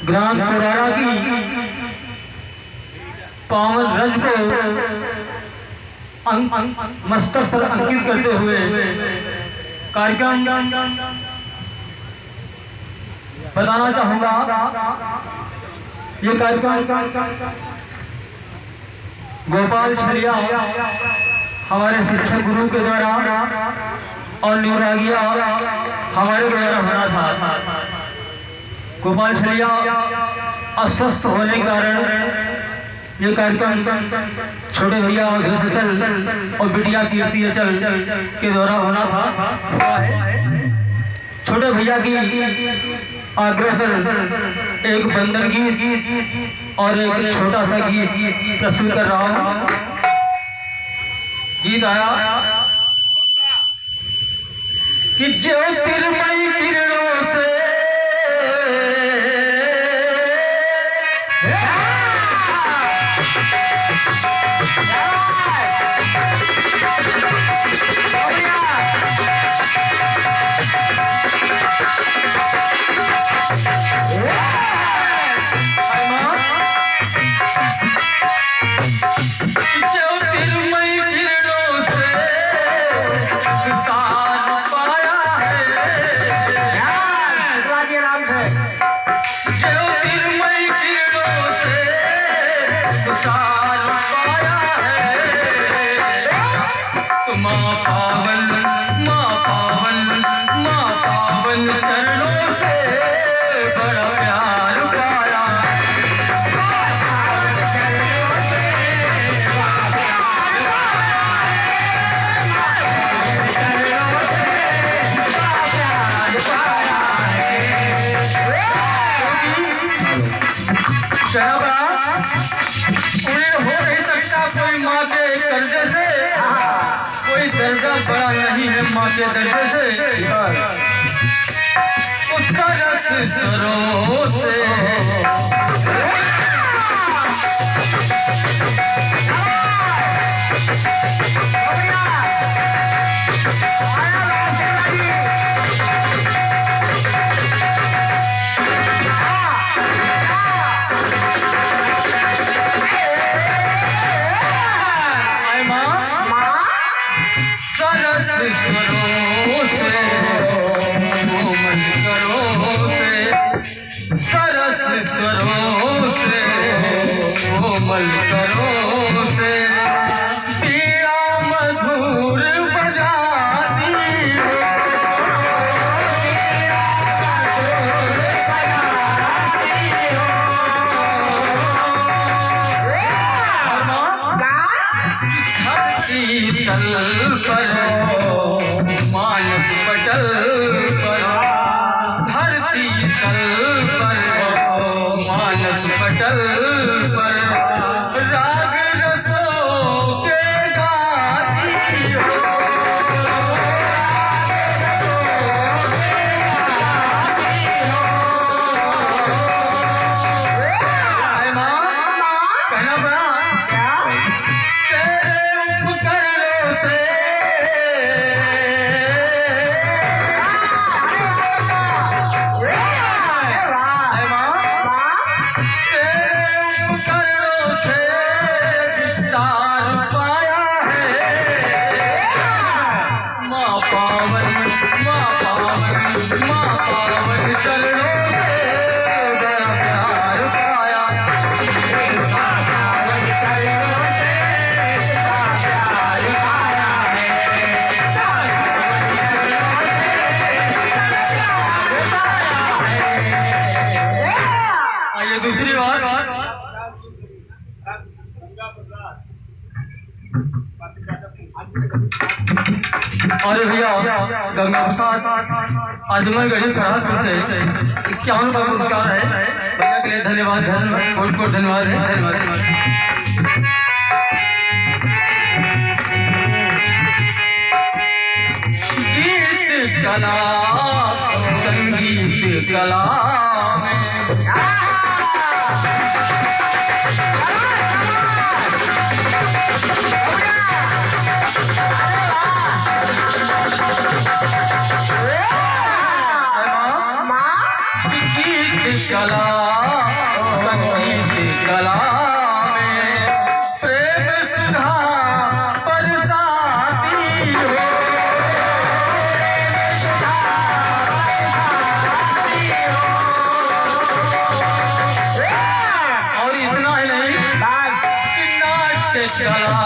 ग्राम पुराना की पावन रज को मस्तक पर अंकित करते हुए कार्यक्रम बताना चाहूंगा। ये कार्यक्रम गोपाल छलिया हमारे शिक्षक गुरु के द्वारा और न्यूरागिया हमारे द्वारा होना था। गोपाल छलिया अस्वस्थ होने के कारण ये कार्यक्रम छोटे भैया अवधेशचल और बिटिया कीर्ति अचल के द्वारा होना था। छोटे भैया की आग्रह पर एक बंदन गीत और एक छोटा सा गीत प्रस्तुत कर रहा हूँ। गीत आया कि ज्योतिर्मयी किरणों से बड़ा नहीं है माँ के दर्जे से, उसका रस सरों से कोमल करो से पीड़ा मधुर बजाती चल पर मानस पटल पर धरती चल पर मानस पटल पर राग रसों के गाती हो। कहना पड़ा तेरे उपकरणों से दूसरी बार अरे भैया गंगा प्रसाद आजमगढ़ खड़गपुर से 51 का पुरस्कार है। भैया के लिए धन्यवाद, बहुत बहुत धन्यवाद है। धन्यवाद। गीत कला संगीत कला में कला संगीत कला में प्रेम सुधा बरसाती हो। और इतना ही नहीं, नाट्य कला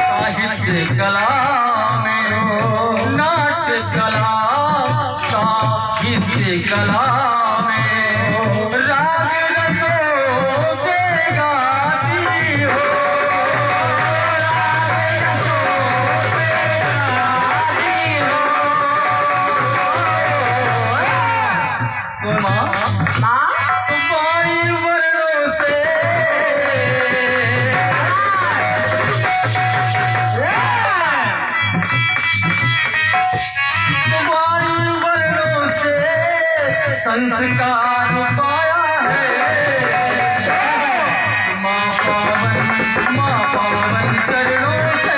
साहित्य कला में, नाट्य कला साहित्य कला में राग रसों के गाती हो। तुम्हारी वर्णों से संस्कार पाया है। माँ पावन चरणों से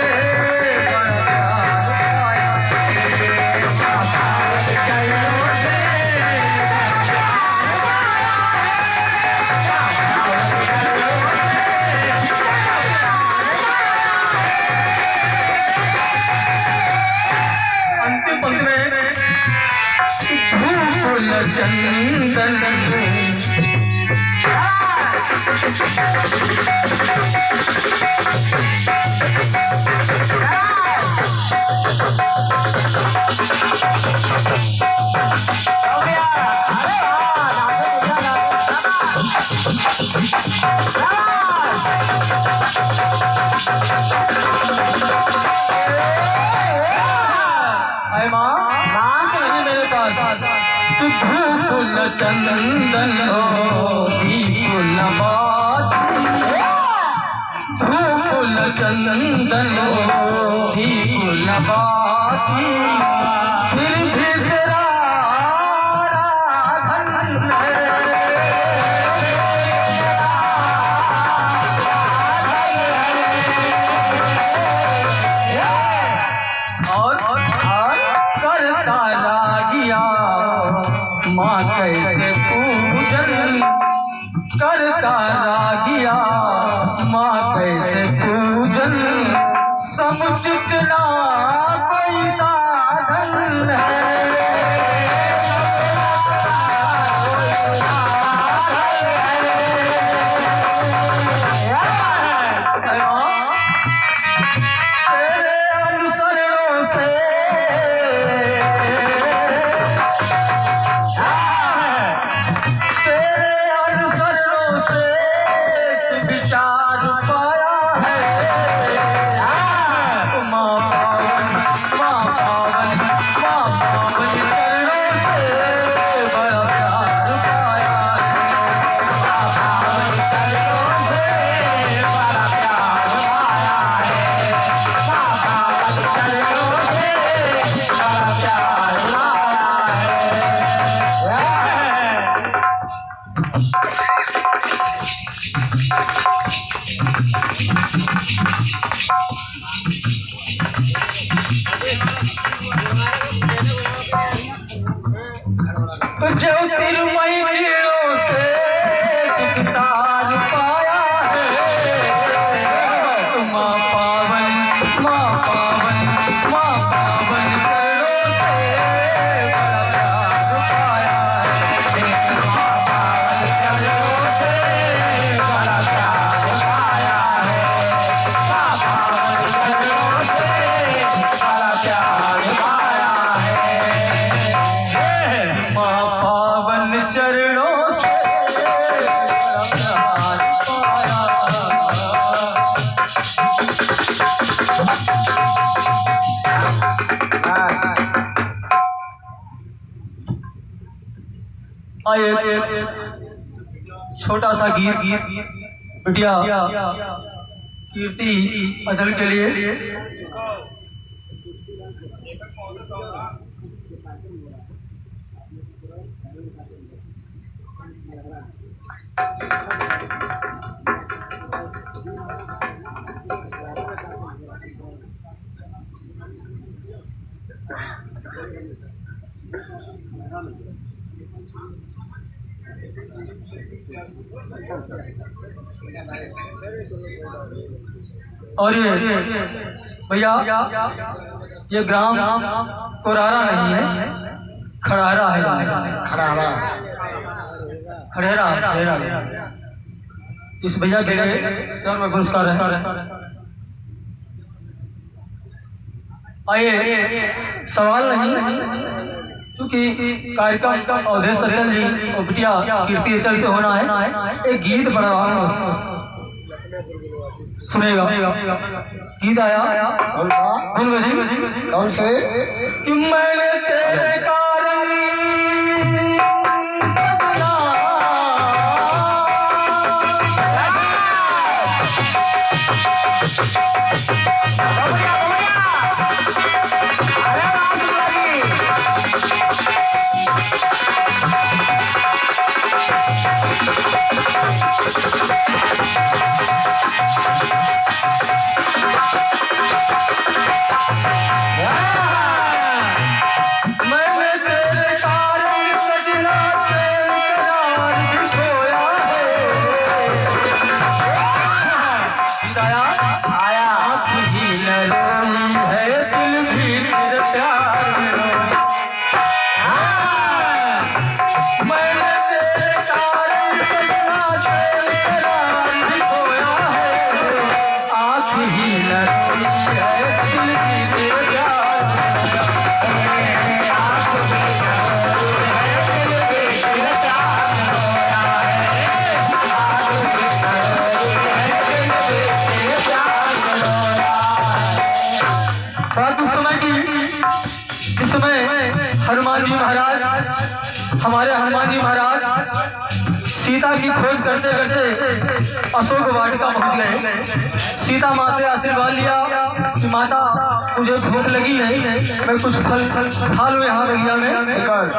बड़ा प्यार पाया है। माँ पावन चरणों से अंतिम पंक्ति में चंदन मेरे पास धूप चंदन हो दीप नबाती, धूप चंदन हो दीप नबाती, फिर भी तेरा आराधन है। और करता रागिया माँ कैसे पूजन, करता रागिया माँ कैसे पूजन, समुचित ना कोई साधन है। तेरे अनुसरणों से विचार पाया है। माँ पावन चरणों से बड़ा प्यार पाया है। माँ पावन चरणों से बड़ा प्यार पाया है। माँ पावन चरणों से बड़ा प्यार पाया है। ज्योतिर्मयी किरणों से सुखसार पाया है। माँ पावन चरणों से बड़ा प्यार पाया है। माँ पावन चरणों से बड़ा प्यार पाया है। माँ पावन चरणों से बड़ा प्यार पाया है। माँ पावन चरणों से आइए छोटा सा गीत बिटिया कीर्ति अचल के लिए। और ये भैया ये ग्राम कोरारा नहीं है, खड़ारा है। खड़ेरा इस भैया के लिए में पुरस्कार है। आइए, सवाल नहीं, क्योंकि कार्यक्रम का अवधेश सचल जी और बिटिया कीर्ति अचल से होना है। एक गीत बना रहा हूँ, सुनेगा। गीत आया कौन से? कि मैंने तेरे कारण हनुमान जी महाराज, हमारे हनुमान जी महाराज सीता की खोज करते करते अशोक वाटिका पहुंच गए। सीता माँ से आशीर्वाद लिया कि माता मुझे भूख लगी है, मैं कुछ फल खा लो यहाँ बगिया में।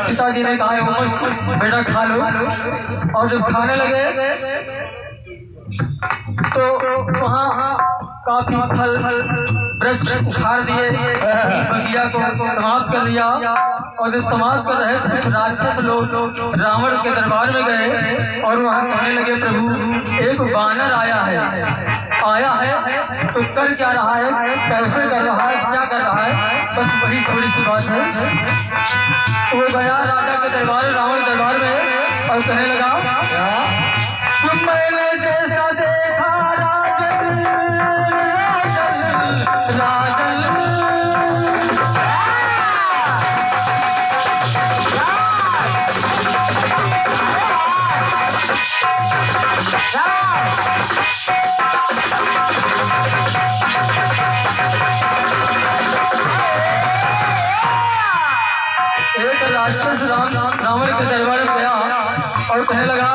पिताजी ने कहा मस्त बेटा खा लो। और जब खाने लगे तो वहाँ काफी फल वृक्ष उखाड़ दिए, बगिया को समाप्त कर दिया। और जब समाप्त कर रहे थे, राक्षस लोग रावण के दरबार में गए और वहाँ कहने लगे प्रभु एक वानर आया है तो कर क्या रहा है, कैसे कर रहा है, क्या कर रहा है, बस वही थोड़ी सी बात है। तो वो गया राजा के दरबार, रावण दरबार में, और कहने लगा मैंने जैसा देखा राजन एक राक्षस रावण के दरबार में गया और कहने लगा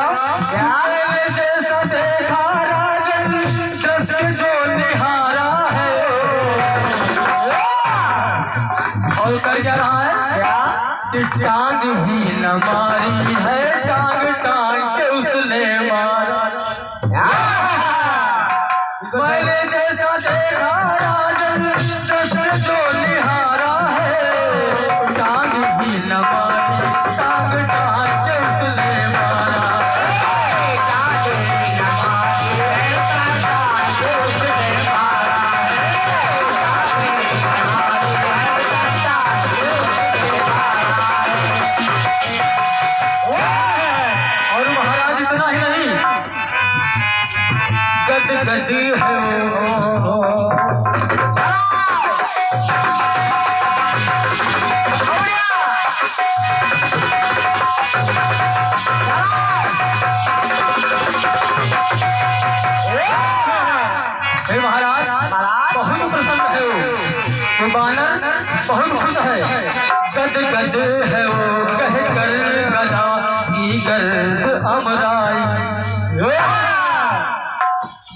मैंने जैसा देखा राजन दृश्य जो निहारा है। और कर क्या रहा है कि टांग ही न मारी है, टांग के उसने मारा। मैंने जैसा देखा राजन दृश्य जो निहारा है, टांग ही न मारी, टांग के उसने मारा। गद है महाराज बहुत प्रसन्न है वो बानर, बहुत खुश है। गद है वो कह कर गदा की गर्द अमराई।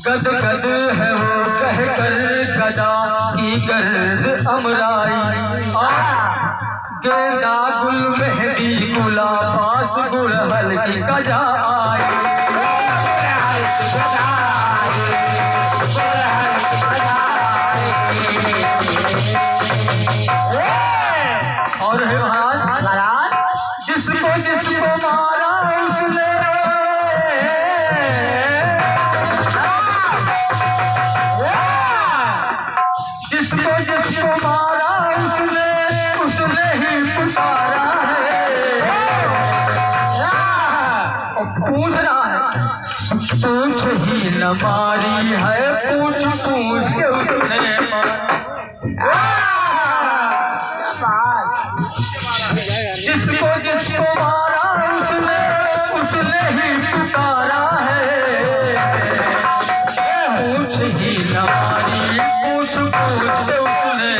गद है वो कह कर गदा की गर्द अमराई। गेंदा गुल मेहंदी गुलाबास गुड़हल की कजा आई। और है महाराज जिसको मारा उसने पूछ रहा है, पूछ ही न मारी है, पूछ पूछ के उसने जिसको जिसको मारा उसने उसने ही पुकारा है। पूछ ही न मारी, पूछ पूछ के उसने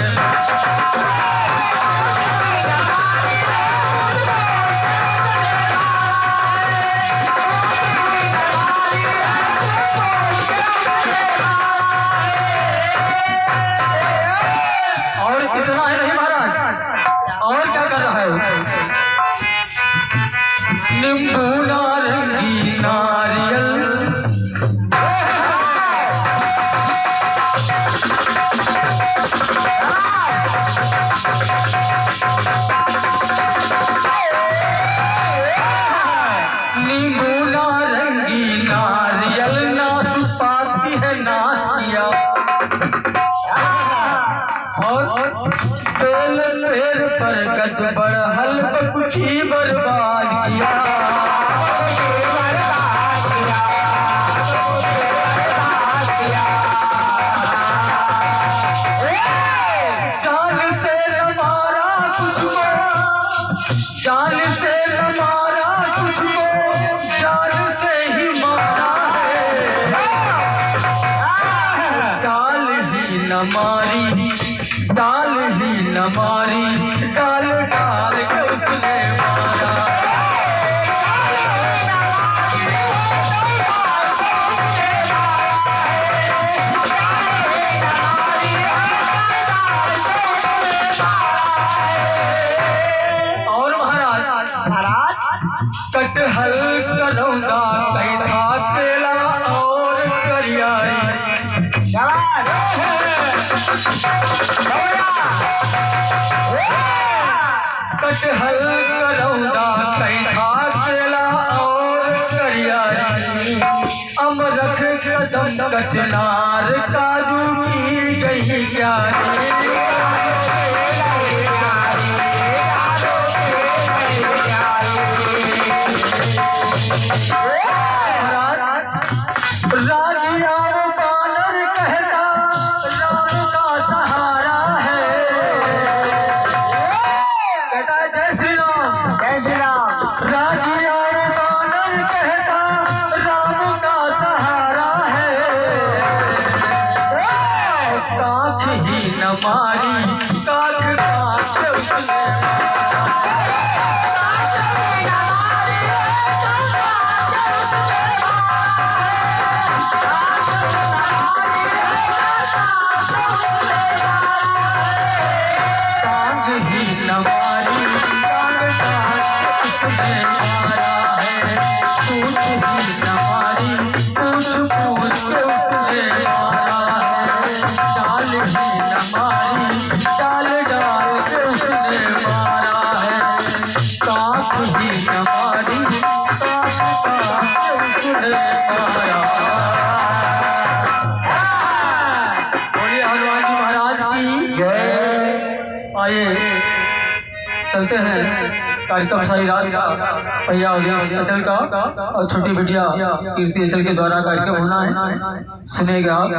नींबू नारंगी नारियल नींबू नारंगी नारियल नाशपाती है नासिया और बेल पेड़ पर गद बढ़ल कुछ ही बर्बाद किया। जान से न मारा तुझको, जान से न मारा तुझको, जान से ही मारा है। डाल ही न मारी, डाल ही न मारी, डाल डाल के उसने मारा। और महाराज कटहल कलौंदा कई था केला और करियाई। कटहल कलौंदा कई था केला और करियाई। अमरख कदम कचनार काजू की गई क्यारी। राजिया बानर कहता राम का सहारा है। कहता है जय श्री राम, जय श्री राम। राजिया बानर कहता राम का सहारा है। काख ही न मारी, काख काख से उसने चलते हैं। कार्यक्रम सारी रात भैया अचल का और छोटी बिटिया कीर्ति अचल के द्वारा कार्यक्रम होना है, सुनेगा आप।